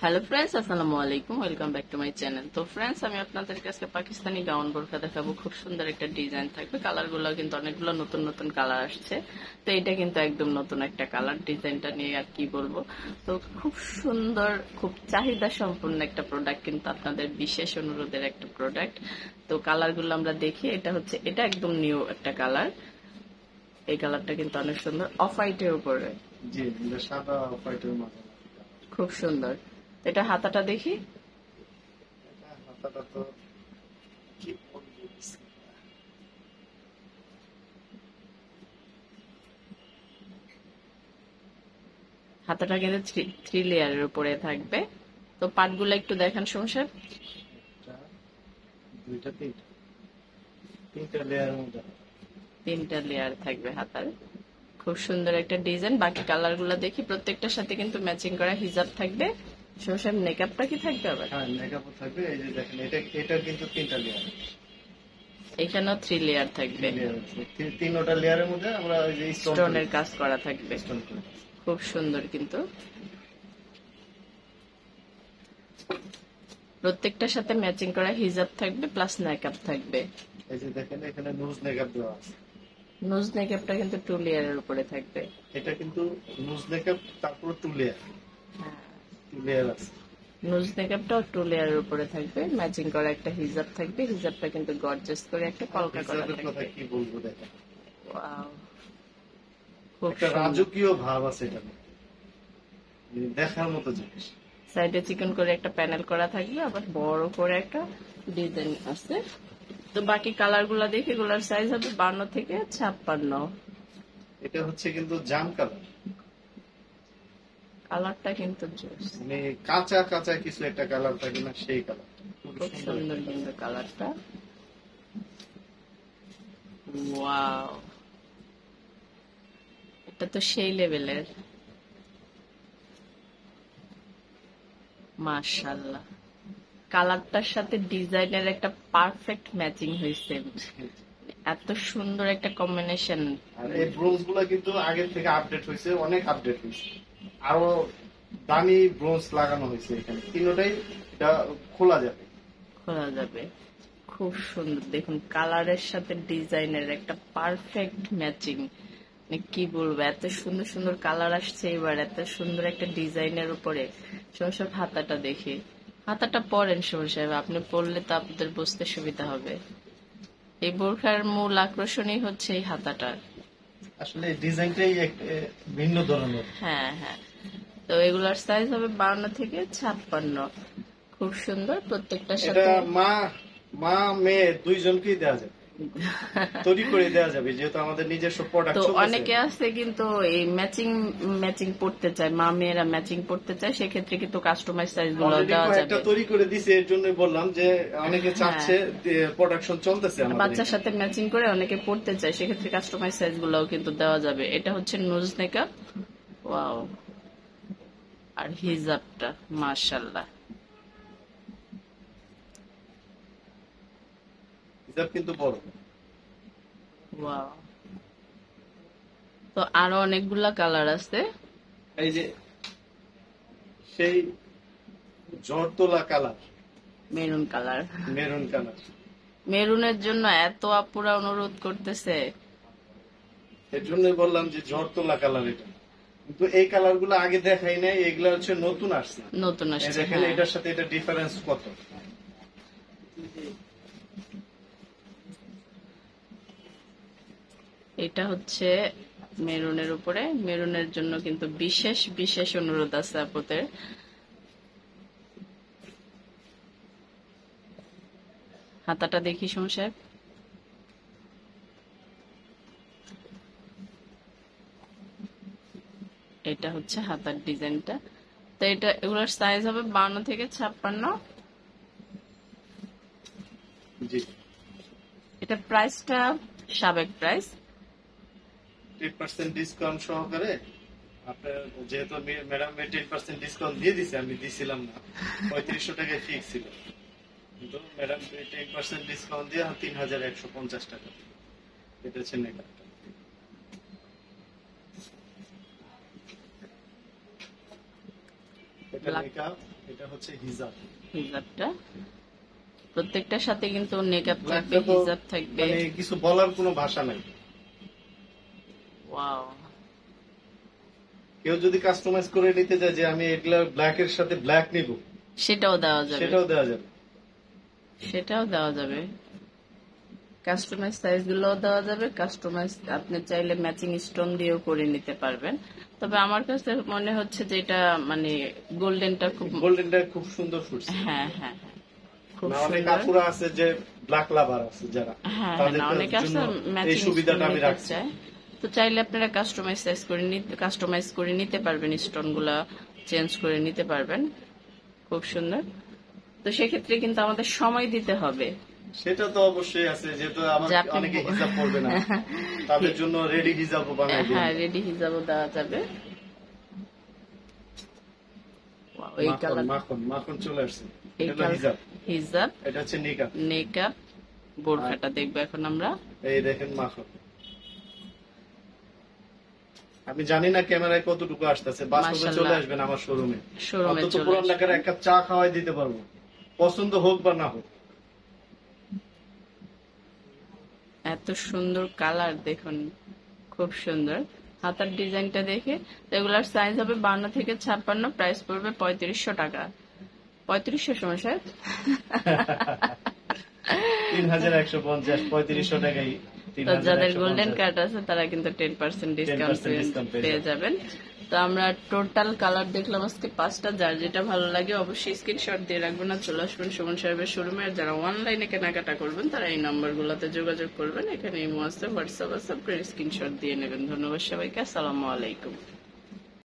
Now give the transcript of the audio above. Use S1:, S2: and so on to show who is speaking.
S1: Hello friends, আসসালামু আলাইকুম। Welcome back to my channel. তো ফ্রেন্ডস, আমি আপনাদেরকে আজকে পাকিস্তানি গাউন বোরখা দেখাবো। খুব সুন্দর একটা ডিজাইন থাকবে। কালারগুলো কিন্তু অনেকগুলো নতুন নতুন কালার আসছে। তো এটা কিন্তু একদম নতুন একটা কালার। ডিজাইনটা নিয়ে আর কি বলবো। তো খুব সুন্দর, খুব চাহিদা সম্পন্ন একটা প্রোডাক্ট, কিন্তু আপনাদের বিশেষ অনুরোধের একটা প্রোডাক্ট। তো কালারগুলো আমরা দেখি। এটা একদম নিউ একটা কালার। এই কালারটা কিন্তু অনেক সুন্দর, অফ হোয়াইটের উপরে।
S2: জি, সাদা অফ হোয়াইটের মতো।
S1: খুব সুন্দর। এটা হাতাটা দেখি।
S2: হাতাটা তো কি বলবো,
S1: হাতাটা কিন্তু থ্রি লেয়ারের উপরে থাকবে। তো পাটগুলো একটু দেখান সমস্যা।
S2: একটা দুইটা তিনটা লেয়ারের মধ্যে।
S1: তিনটা লেয়ার থাকবে হাতার। খুব সুন্দর একটা ডিজাইন। বাকি কালার গুলো দেখি। প্রত্যেকটার সাথে কিন্তু ম্যাচিং করা হিজাব থাকবে। সমস্যা মেকআপটা কি থাকবে আবার?
S2: হ্যাঁ, মেকআপও থাকবে। এই যে দেখেন, এটা কিন্তু তিনটা লেয়ার।
S1: এখানেও থ্রি লেয়ার থাকবে।
S2: তিনটা লেয়ারের মধ্যে আমরা ওই যে
S1: স্টোনের কাজ করা থাকবে।
S2: স্টোন করে।
S1: খুব সুন্দর কিন্তু। প্রত্যেকটার সাথে ম্যাচিং করা হিজাব থাকবে, প্লাস মেকআপ থাকবে।
S2: এই যে দেখেন, এখানে নুজ মেকআপ দেওয়া আছে।
S1: নুজ মেকআপটা কিন্তু টু লেয়ারের উপরে থাকবে।
S2: এটা কিন্তু নুজ মেকআপ, তারপর টু লেয়ার আছে।
S1: নুজ মেকআপটাও টু লেয়ারের উপরে থাকবে। ম্যাচিং করা একটা হিজাব থাকবে। হিজাবটা কিন্তু গর্জিয়াস করে একটা কলকা করা
S2: হিজাবের কথা
S1: থাকবে।
S2: কি বলবো, দেখেন
S1: ওয়াও, খুব
S2: একটা
S1: সুন্দর।
S2: রাজকীয় ভাব আছে এটা, দেখার মতো জিনিস।
S1: সাইডে চিকন করে একটা প্যানেল করা থাকবে, আবার বড় করে একটা ডিজাইন আছে। তো বাকি কালার গুলা দেখি। এগুলার সাইজ হবে 52 থেকে 56।
S2: এটা হচ্ছে কিন্তু জাম কালার,
S1: কালারটা কিন্তু জোস।
S2: মানে কাঁচা কাঁচা কিছু একটা কালার থাকে না, সেই কালার।
S1: খুব সুন্দর কিন্তু কালারটা। ওয়াও, এটা তো সেই লেভেলের। মাশাআল্লাহ, কালারটার সাথে ডিজাইনের একটা পারফেক্ট ম্যাচিং হয়েছে। এত সুন্দর একটা কম্বিনেশন।
S2: আর এই ব্রোঞ্জ গুলা কিন্তু আগের থেকে আপডেট হয়েছে, অনেক আপডেট হয়েছে। আরো দামি ব্রোঞ্জ লাগানো হয়েছে এখানে। তিনটাই এটা খোলা যাবে।
S1: খোলা যাবে। খুব সুন্দর। দেখুন, কালারের সাথে ডিজাইনের একটা পারফেক্ট ম্যাচিং। কি বলবো, এত সুন্দর সুন্দর কালার আসছে এবার, এত সুন্দর একটা ডিজাইনের উপরে। সমস্যা হাতাটা দেখি। হাতাটা পরেন সমস্যা, আপনি পরলে তো আপনাদের বুঝতে সুবিধা হবে। এই বোরখার মূল আকর্ষণই হচ্ছে এই হাতাটা।
S2: আসলে এই ডিজাইনটাই ভিন্ন ধরনের।
S1: হ্যাঁ হ্যাঁ। তো এগুলার সাইজ হবে 52 থেকে 56। খুব সুন্দর। প্রত্যেকটার
S2: এটা
S1: সাথে
S2: মা মেয়ে দুইজনকেই দেওয়া যাবে, তৈরি করে দেওয়া যাবে, যেহেতু আমাদের নিজস্ব প্রোডাক্ট
S1: তো
S2: চলতেছে।
S1: অনেকে আছে কিন্তু এই ম্যাচিং ম্যাচিং পড়তে চায়, মা মেয়েরা ম্যাচিং পড়তে চায়, সেক্ষেত্রে কিন্তু কাস্টমাইজ সাইজ গুলো দেওয়া
S2: একটা
S1: যাবে।
S2: তৈরি করে দিছে, এর জন্য বললাম যে অনেকে চাচ্ছে, প্রোডাকশন চলতেছে আমাদের
S1: বাচ্চার
S2: এখানে।
S1: সাথে ম্যাচিং করে অনেকে পড়তে চায়, সেক্ষেত্রে কাস্টমাইজ সাইজ গুলোও কিন্তু দেওয়া যাবে। এটা হচ্ছে নুজ মেকআপ। ওয়াও, আর হিজাবটা মাশাআল্লাহ।
S2: হিজাব কিন্তু বড়।
S1: ওয়াও। তো আরো অনেকগুলা কালার আছে।
S2: এই যে সেই জর্তলা colour,
S1: maroon colour.
S2: Maroon colour.
S1: মেরুনের জন্য এত আপুরা অনুরোধ করতেছে।
S2: এর জন্যই বললাম যে জর্তলা কালার এটা। কিন্তু এই কালার গুলো আগে দেখাই নাই, এগুলা হচ্ছে নতুন আসছে।
S1: নতুন আসছে।
S2: দেখেন
S1: হ্যাঁ,
S2: এটার সাথে এটা ডিফারেন্স কত।
S1: এটা হচ্ছে মেরুনের উপরে। মেরুনের জন্য কিন্তু বিশেষ বিশেষ অনুরোধ আছে আপুদের। হাতাটা দেখি সমস্যা। এটা হচ্ছে হাতার ডিজাইনটা। তো এগুলোর সাইজ হবে 52 থেকে 56।
S2: জি,
S1: এটা প্রাইসটা সাবেক প্রাইস।
S2: 10% ডিসকাউন্ট সহকারে আপনার, যেহেতু ম্যাডাম 10% ডিসকাউন্ট দিয়ে দিছে, আমি দিছিলাম না, 3500 টাকায় ফিক্স ছিল। কিন্তু ম্যাডাম 10% ডিসকাউন্ট দিয়ে 3150 টাকা। এটা হচ্ছে নেকারটা। এটা
S1: Black.
S2: মেকআপ, এটা হচ্ছে হিজাব।
S1: হিজাবটা প্রত্যেকটার সাথে কিন্তু নেকআপ থাকবে,
S2: ব্ল্যাকটা তো
S1: হিজাব থাকবে।
S2: মানে কিছু বলার কোনো ভাষা নাই।
S1: ওয়াও,
S2: কেউ যদি কাস্টমাইজ করে নিতে চায় যে আমি এগুলা ব্ল্যাক এর সাথে ব্ল্যাক নিব,
S1: সেটাও দেওয়া যাবে,
S2: সেটাও দেওয়া যাবে।
S1: সেটাও দেওয়া যাবে। কাস্টমাইজ সাইজ গুলোও দেওয়া যাবে, কাস্টমাইজ আপনি চাইলে ম্যাচিং স্টোন দিয়েও করে নিতে পারবেন। তবে আমার কাছে মনে হচ্ছে যে এটা মানে গোল্ডেনটা খুব,
S2: গোল্ডেনটা খুব সুন্দর ফুটছে।
S1: হ্যাঁ হ্যাঁ হ্যাঁ, খুব
S2: না, অনেক
S1: সুন্দর।
S2: আপুরা আছে যে ব্ল্যাক লাভার আছে যারা,
S1: হ্যাঁ হ্যাঁ,
S2: তাদের
S1: না, অনেকে আছে
S2: জন্য এই
S1: ম্যাচিং
S2: সুবিধাটা আমি
S1: নিতে
S2: রাখছি।
S1: চায়। তো চাইলে আপনারা কাস্টমাইজ করে নিতে পারবেন, স্টোন গুলা চেঞ্জ করে নিতে পারবেন, খুব সুন্দর। তো সেক্ষেত্রে কিন্তু আমাদের সময় দিতে হবে।
S2: সেটা তো অবশ্যই আছে, যেহেতু আমার
S1: যে আপনি
S2: অনেকে হিজাব পড়বে না, তাদের জন্য রেডি হিজাবও বানাই দিই।
S1: হ্যাঁ, রেডি হিজাবও দেওয়া যাবে। Wow, এই
S2: মাখন
S1: কালার,
S2: মাখন মাখন চলে আসছে।
S1: এই
S2: এটা হলো হিজাব,
S1: হিজাব,
S2: এটা হচ্ছে নিকাব।
S1: নেকআপ, বোরখাটা দেখবো এখন আমরা।
S2: এই দেখেন মাখন। আমি জানি না ক্যামেরায় কতটুকু আসতেছে, বাস্তবে
S1: মাশাআল্লাহ।
S2: চলে আসবেন আমার শোরুমে।
S1: শোরুমে
S2: অন্তত
S1: চলে
S2: পুরান
S1: আসবেন।
S2: ঢাকার এক কাপ চা খাওয়াই দিতে পারবো, পছন্দ হোক বা না হোক।
S1: এত সুন্দর কালার দেখুন, খুব সুন্দর। হাতার ডিজাইনটা দেখে, রেগুলার সাইজ হবে 52 থেকে 56, প্রাইস পড়বে 3500 টাকা। 3500 সময় স্যার
S2: 3150, 3500 টাকায়
S1: তো যাদের
S2: 3150।
S1: গোল্ডেন কার্ড আছে তারা কিন্তু 10% ডিসকাউন্ট
S2: 10% discount পেয়ে
S1: পেয়ে যাবেন। তো আমরা টোটাল কালার দেখলাম আজকে 5টা। যার যেটা ভালো লাগে অবশ্যই স্ক্রিনশট দিয়ে রাখবেন আর চলে আসবেন সুমন সাহেবের শোরুমে। আর যারা অনলাইনে কেনাকাটা করবেন তারা এই নাম্বারগুলোতে যোগাযোগ করবেন। এখানে ইমো আছে, হোয়াটসঅ্যাপ আছে, আপনার স্ক্রিনশট দিয়ে নেবেন। ধন্যবাদ সবাইকে, আসসালামু আলাইকুম।